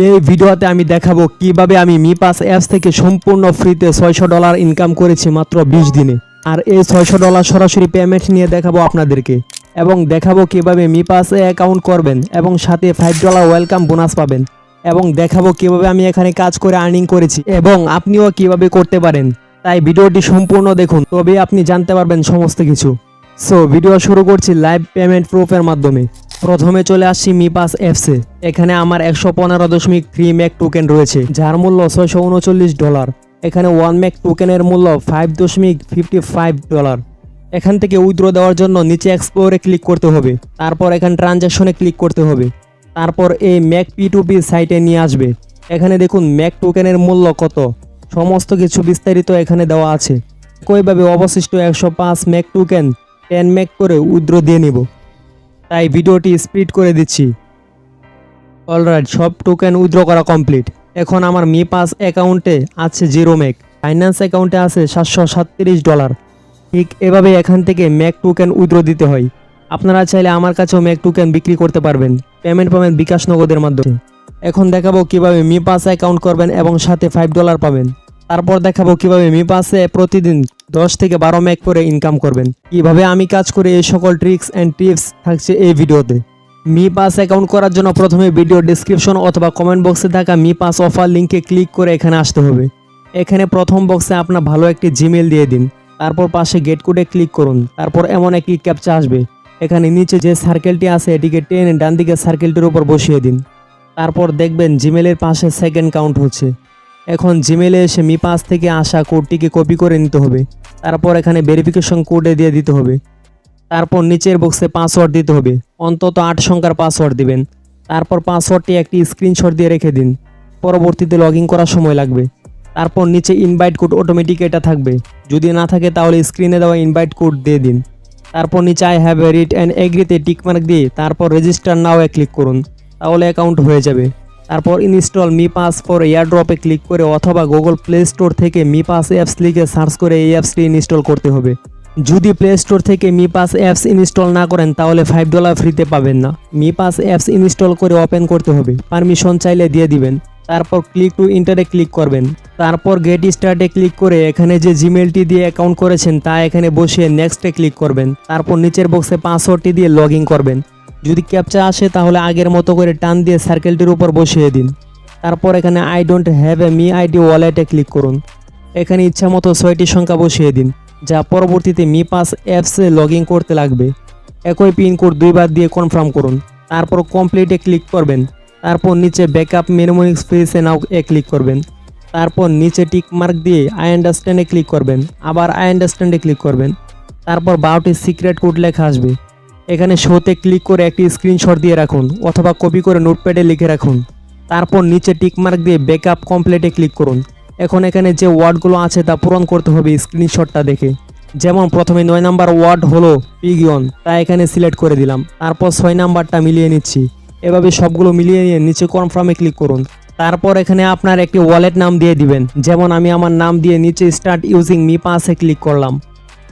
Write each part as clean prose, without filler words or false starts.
এই ভিডিওতে আমি দেখাবো কিভাবে আমি মি পাস অ্যাপস থেকে সম্পূর্ণ ফ্রিতে $600 ইনকাম করেছি মাত্র 20 দিনে। আর এই $600 সরাসরি পেমেন্ট নিয়ে দেখাবো আপনাদেরকে এবং দেখাবো কিভাবে মি পাসে অ্যাকাউন্ট করবেন এবং সাথে $5 ওয়েলকাম বোনাস পাবেন এবং দেখাবো কিভাবে আমি এখানে কাজ করে আর্নিং করেছি এবং আপনিও কিভাবে করতে পারেন। তাই ভিডিওটি সম্পূর্ণ দেখুন, তবে আপনি জানতে পারবেন সমস্ত কিছু। সো ভিডিও শুরু করছি লাইভ পেমেন্ট প্রুফের মাধ্যমে। প্রথমে চলে আসছি মি পাস অ্যাপসে। এখানে আমার 115.3 ম্যাক টোকেন রয়েছে, যার মূল্য $639। এখানে 1 ম্যাক টোকেনের মূল্য $5.55। এখান থেকে উইথড্র দেওয়ার জন্য নিচে এক্সপ্লোরে ক্লিক করতে হবে, তারপর এখানে ট্রানজ্যাকশনে ক্লিক করতে হবে, তারপর এই ম্যাক P2P সাইটে নিয়ে আসবে। এখানে দেখুন ম্যাক টোকেনের মূল্য কত, সমস্ত কিছু বিস্তারিত এখানে দেওয়া আছে। একইভাবে অবশিষ্ট 105 ম্যাক টোকেন 10 ম্যাক করে উইথড্র দিয়ে নিব, তাই ভিডিওটি স্পিড করে দিচ্ছি। অলরাইট, সব টোকেন উইথড্র করা কমপ্লিট। এখন আমার মি পাস অ্যাকাউন্টে আছে 0 ম্যাক, ফাইন্যান্স অ্যাকাউন্টে আছে $737। ঠিক এভাবে এখান থেকে ম্যাক টোকেন উইথড্র দিতে হয়। আপনারা চাইলে আমার কাছেও ম্যাক টোকেন বিক্রি করতে পারবেন, পেমেন্ট পাবেন বিকাশ নগদের মাধ্যমে। এখন দেখাবো কিভাবে মি পাস অ্যাকাউন্ট করবেন এবং সাথে $5 পাবেন। তারপর দেখাবো কিভাবে মি পাসে প্রতিদিন 10 থেকে 12 ম্যাক করে ইনকাম করবেন। কিভাবে আমি কাজ করি এই সকল ট্রিক্স অ্যান্ড টিপস থাকছে এই ভিডিওতে। মি পাস অ্যাকাউন্ট করার জন্য প্রথমে ভিডিও ডেসক্রিপশন অথবা কমেন্ট বক্সে থাকা মি পাস অফার লিঙ্কে ক্লিক করে এখানে আসতে হবে। এখানে প্রথম বক্সে আপনার ভালো একটি জিমেল দিয়ে দিন, তারপর পাশে গেট কোডে ক্লিক করুন, তারপর এমন একটি ক্যাপচা আসবে। এখানে নিচে যে সার্কেলটি আছে এটিকে টেনে ডান দিকে সার্কেলটির উপর বসিয়ে দিন, তারপর দেখবেন জিমেলের পাশে সেকেন্ড কাউন্ট হচ্ছে। এখন জিমেলে এসে মি পাস থেকে আসা কোডটিকে কপি করে নিতে হবে, তারপর এখানে ভেরিফিকেশন কোডে দিয়ে দিতে হবে, তারপর নিচের বক্সে পাসওয়ার্ড দিতে হবে, অন্তত 8 সংখ্যার পাসওয়ার্ড দিবেন। তারপর পাসওয়ার্ডটি একটি স্ক্রিনশট দিয়ে রেখে দিন, পরবর্তীতে লগ ইন করার সময় লাগবে। তারপর নিচে ইনভাইট কোড অটোমেটিক এটা থাকবে, যদি না থাকে তাহলে স্ক্রিনে দেওয়া ইনভাইট কোড দিয়ে দিন। তারপর নিচে I have a read and এগ্রিতে টিকমার্ক দিয়ে তারপর রেজিস্টার নাও এ ক্লিক করুন, তাহলে অ্যাকাউন্ট হয়ে যাবে। তারপর ইনস্টল মি পাস ফর এয়ারড্রপে ক্লিক করে অথবা গুগল প্লে স্টোর থেকে মি পাস অ্যাপস লিখে সার্চ করে এই অ্যাপসটি ইনস্টল করতে হবে। যদি প্লে স্টোর থেকে মি পাস অ্যাপস ইনস্টল না করেন তাহলে $5 ফ্রিতে পাবেন না। মি পাস অ্যাপস ইনস্টল করে ওপেন করতে হবে, পারমিশন চাইলে দিয়ে দিবেন। তারপর ক্লিক টু ইন্টারে ক্লিক করবেন, তারপর গেট স্টার্টে ক্লিক করে এখানে যে জিমেলটি দিয়ে অ্যাকাউন্ট করেছেন তা এখানে বসিয়ে নেক্সটে ক্লিক করবেন, তারপর নিচের বক্সে পাসওয়ার্ডটি দিয়ে লগ ইন করবেন। যদি ক্যাপচা আসে তাহলে আগের মতো করে টান দিয়ে সার্কেলটির উপর বসিয়ে দিন। তারপর এখানে I don't have a me ID ওয়ালেটে ক্লিক করুন, এখানে ইচ্ছা মতো 6টি সংখ্যা বসিয়ে দিন, যা পরবর্তীতে মি পাস অ্যাপসে লগ ইন করতে লাগবে। একই পিনকোড 2 বার দিয়ে কনফার্ম করুন, তারপর কমপ্লিটে ক্লিক করবেন, তারপর নিচে ব্যাকআপ মেমোরিক্স ফ্রিজে নাও এ ক্লিক করবেন, তারপর নিচে টিক মার্ক দিয়ে আই আন্ডারস্ট্যান্ডে ক্লিক করবেন, আবার আই আন্ডারস্ট্যান্ডে ক্লিক করবেন, তারপর 12টি সিক্রেট কোড লেখা আসবে। এখানে শোতে ক্লিক করে একটি স্ক্রিনশট দিয়ে রাখুন অথবা কপি করে নোটপ্যাডে লিখে রাখুন, তারপর নিচে টিক মার্ক দিয়ে ব্যাকআপ কমপ্লিটে ক্লিক করুন। এখন এখানে যে ওয়ার্ডগুলো আছে তা পূরণ করতে হবে স্ক্রিনশটটা দেখে। যেমন প্রথমে 9 নাম্বার ওয়ার্ড হলো পিগিয়ন, তা এখানে সিলেক্ট করে দিলাম, তারপর 6 নাম্বারটা মিলিয়ে নিচ্ছি। এভাবে সবগুলো মিলিয়ে নিয়ে নিচে কনফার্মে ক্লিক করুন। তারপর এখানে আপনার একটি ওয়ালেট নাম দিয়ে দিবেন, যেমন আমি আমার নাম দিয়ে নিচে স্টার্ট ইউজিং মি পাসে ক্লিক করলাম।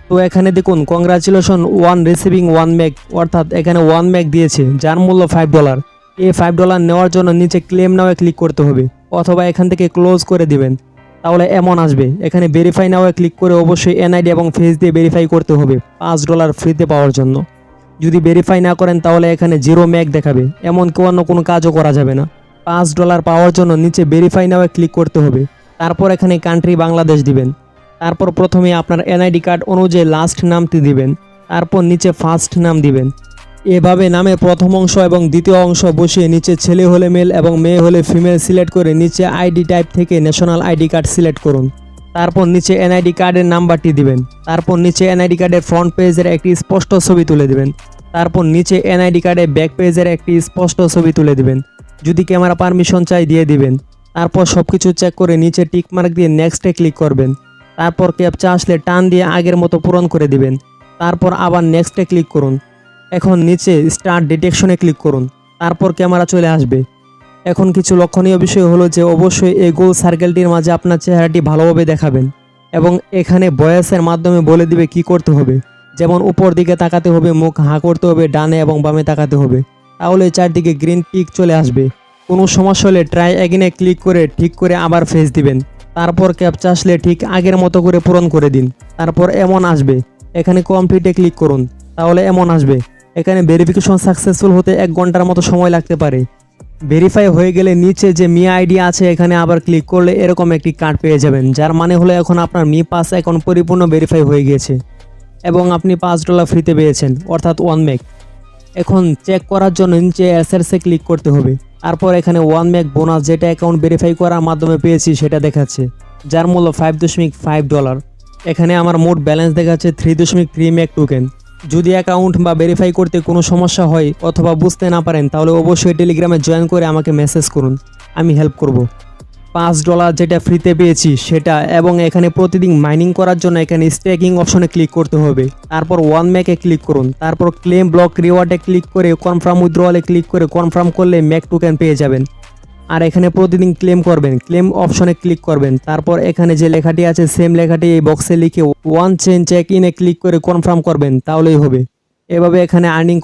তো এখানে দেখুন কংগ্রাচুলেশন 1 রিসিভিং 1 ম্যাক, অর্থাৎ এখানে 1 ম্যাক দিয়েছে যার মূল্য $5। এই $5 নেওয়ার জন্য নিচে ক্লেম নাও ক্লিক করতে হবে অথবা এখান থেকে ক্লোজ করে দিবেন, তাহলে এমন আসবে। এখানে ভেরিফাই নাও ক্লিক করে অবশ্যই এনআইডি এবং ফেস দিয়ে ভেরিফাই করতে হবে $5 ফ্রিতে পাওয়ার জন্য। যদি ভেরিফাই না করেন তাহলে এখানে 0 ম্যাক দেখাবে, এমন অন্য কোনো কাজও করা যাবে না। $5 পাওয়ার জন্য নিচে ভেরিফাই নাও ক্লিক করতে হবে, তারপর এখানে কান্ট্রি বাংলাদেশ দিবেন, তারপর প্রথমে আপনার এনআইডি কার্ড অনুযায়ী লাস্ট নামটি দিবেন, তারপর নিচে ফার্স্ট নাম দিবেন। এভাবে নামের প্রথম অংশ এবং দ্বিতীয় অংশ বসিয়ে নিচে ছেলে হলে মেল এবং মেয়ে হলে ফিমেল সিলেক্ট করে নিচে আইডি টাইপ থেকে ন্যাশনাল আইডি কার্ড সিলেক্ট করুন, তারপর নিচে এনআইডি কার্ডের নাম্বারটি দিবেন, তারপর নিচে এনআইডি কার্ডের ফ্রন্ট পেজের একটি স্পষ্ট ছবি তুলে দিবেন, তারপর নিচে এনআইডি কার্ডের ব্যাক পেজের একটি স্পষ্ট ছবি তুলে দিবেন, যদি ক্যামেরা পারমিশন চাই দিয়ে দিবেন। তারপর সবকিছু চেক করে নিচে টিক মার্ক দিয়ে নেক্সটে ক্লিক করবেন, তারপর ক্যাপচা আসলে টান দিয়ে আগের মতো পূরণ করে দিবেন, তারপর আবার নেক্সটে ক্লিক করুন। এখন নিচে স্টার্ট ডিটেকশনে ক্লিক করুন, তারপর ক্যামেরা চলে আসবে। এখন কিছু লক্ষণীয় বিষয় হলো যে অবশ্যই এই গোল সার্কেলটির মাঝে আপনার চেহারাটি ভালোভাবে দেখাবেন এবং এখানে ভয়েসের মাধ্যমে বলে দিবে কি করতে হবে, যেমন উপর দিকে তাকাতে হবে, মুখ হাঁ করতে হবে, ডানে এবং বামে তাকাতে হবে, তাহলে চারদিকে গ্রিন টিক চলে আসবে। কোনো সমস্যা হলে ট্রাই অ্যাগেনে ক্লিক করে ঠিক করে আবার ফেস দিবেন। তারপর ক্যাপচা আসলে ঠিক আগের মতো করে পূরণ করে দিন। তারপর এমন আসবে, এখানে কমপ্লিটে ক্লিক করুন, তাহলে এমন আসবে। এখানে ভেরিফিকেশন সাকসেসফুল হতে 1 ঘন্টার মতো সময় লাগতে পারে। ভেরিফাই হয়ে গেলে নিচে যে মি আইডি আছে এখানে আবার ক্লিক করলে এরকম একটি কার্ড পেয়ে যাবেন, যার মানে হলো এখন আপনার মি পাস অ্যাকাউন্ট পরিপূর্ণ ভেরিফাই হয়ে গিয়েছে এবং আপনি $5 ফ্রিতে পেয়েছেন, অর্থাৎ 1 মেক। এখন চেক করার জন্য নিচে অ্যাসেটসে ক্লিক করতে হবে। তারপর এখানে 1 মেক বোনাস যেটা অ্যাকাউন্ট ভেরিফাই করার মাধ্যমে পেয়েছি সেটা দেখাচ্ছে, যার মূল্য $5.5। এখানে আমার মোট ব্যালেন্স দেখাচ্ছে 3.3 মেক টোকেন। যদি অ্যাকাউন্ট বা ভেরিফাই করতে কোনো সমস্যা হয় অথবা বুঝতে না পারেন তাহলে অবশ্যই টেলিগ্রামে জয়েন করে আমাকে মেসেজ করুন, আমি হেল্প করব। $5 যেটা ফ্রিতে পেয়েছি সেটা, এবং এখানে প্রতিদিন মাইনিং করার জন্য এখানে স্টেকিং অপশনে ক্লিক করতে হবে। তারপর 1 মেকে ক্লিক করুন, তারপর ক্লেম ব্লক রিওয়ার্ডে ক্লিক করে কনফার্ম উইথড্রয়ালে ক্লিক করে কনফার্ম করলে মেক টোকেন পেয়ে যাবেন। আর এখানে প্রতিদিন ক্লেম করবেন, ক্লেম অপশনে ক্লিক করবেন। তারপর এখানে যে লেখাটি আছে সেম লেখাটি এই বক্সে লিখে 1 চেন চেক ইনে ক্লিক করে কনফার্ম করবেন, তাহলেই হবে। এভাবে এখানে আর্নিং